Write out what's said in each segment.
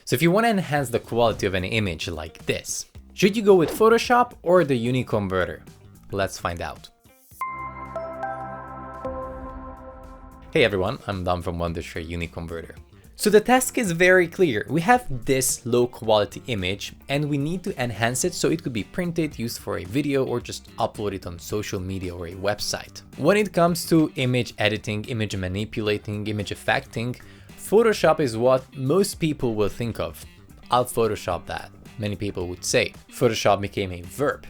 So if you want to enhance the quality of an image like this, should you go with Photoshop or the UniConverter? Let's find out. Hey everyone, I'm Dom from Wondershare UniConverter. So the task is very clear. We have this low quality image and we need to enhance it so it could be printed, used for a video, or just upload it on social media or a website. When it comes to image editing, image manipulating, image affecting, Photoshop is what most people will think of. I'll Photoshop that, many people would say. Photoshop became a verb.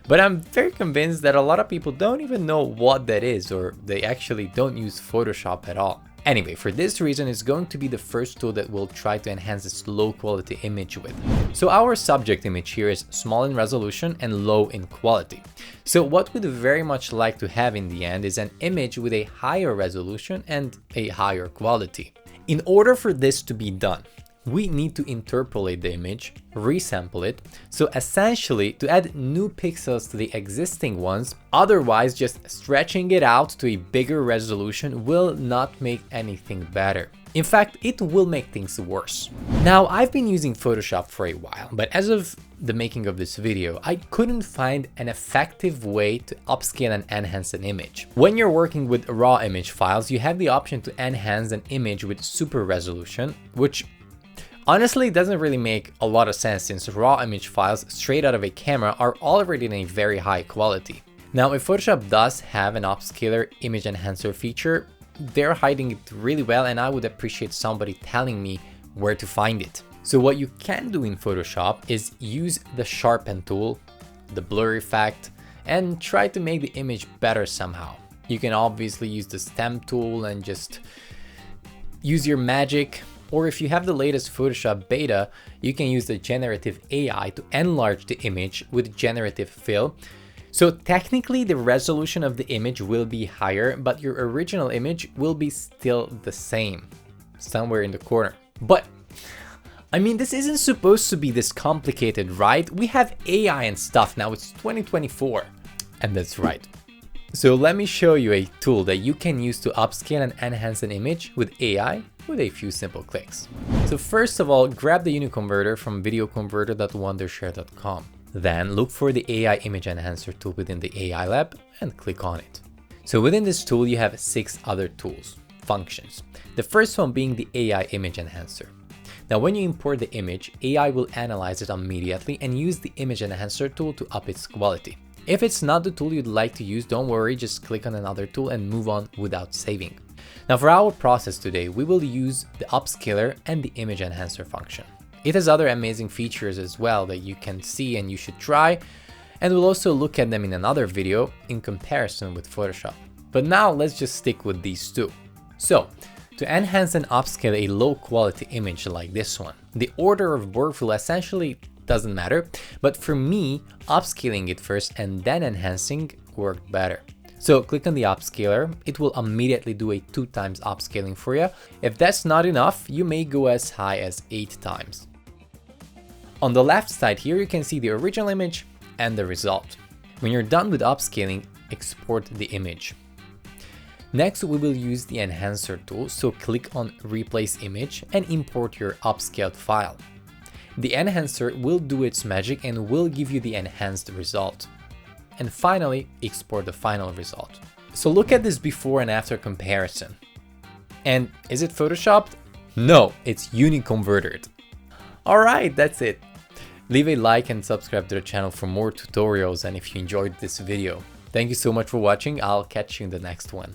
But I'm very convinced that a lot of people don't even know what that is, or they actually don't use Photoshop at all. Anyway, for this reason, it's going to be the first tool that we'll try to enhance this low quality image with. So our subject image here is small in resolution and low in quality. So what we'd very much like to have in the end is an image with a higher resolution and a higher quality. In order for this to be done, we need to interpolate the image, resample it, so essentially to add new pixels to the existing ones. Otherwise, just stretching it out to a bigger resolution will not make anything better. In fact, it will make things worse. Now, I've been using Photoshop for a while, but as of the making of this video, I couldn't find an effective way to upscale and enhance an image. When you're working with raw image files, you have the option to enhance an image with super resolution, which honestly, it doesn't really make a lot of sense since raw image files straight out of a camera are already in a very high quality. Now, if Photoshop does have an upscaler image enhancer feature, they're hiding it really well, and I would appreciate somebody telling me where to find it. So what you can do in Photoshop is use the sharpen tool, the blur effect, and try to make the image better somehow. You can obviously use the stem tool and just use your magic. Or if you have the latest Photoshop beta, you can use the generative AI to enlarge the image with generative fill. So technically the resolution of the image will be higher, but your original image will be still the same, somewhere in the corner. But I mean, this isn't supposed to be this complicated, right? We have AI and stuff now, it's 2024. And that's right. So let me show you a tool that you can use to upscale and enhance an image with AI with a few simple clicks. So first of all, grab the UniConverter from videoconverter.wondershare.com. Then look for the AI image enhancer tool within the AI lab and click on it. So within this tool, you have 6 other tools, functions. The first one being the AI image enhancer. Now, when you import the image, AI will analyze it immediately and use the image enhancer tool to up its quality. If it's not the tool you'd like to use, don't worry, just click on another tool and move on without saving. Now for our process today, we will use the upscaler and the image enhancer function. It has other amazing features as well that you can see and you should try, and we'll also look at them in another video in comparison with Photoshop. But now let's just stick with these two. So to enhance and upscale a low quality image like this one, the order of workflow essentially doesn't matter, but for me, upscaling it first and then enhancing worked better. So click on the upscaler, it will immediately do a 2 times upscaling for you. If that's not enough, you may go as high as 8 times. On the left side here, you can see the original image and the result. When you're done with upscaling, export the image. Next, we will use the enhancer tool, so click on replace image and import your upscaled file. The enhancer will do its magic and will give you the enhanced result. And finally, export the final result. So look at this before and after comparison. And is it photoshopped? No, it's UniConverted. Alright, that's it. Leave a like and subscribe to the channel for more tutorials, and if you enjoyed this video. Thank you so much for watching, I'll catch you in the next one.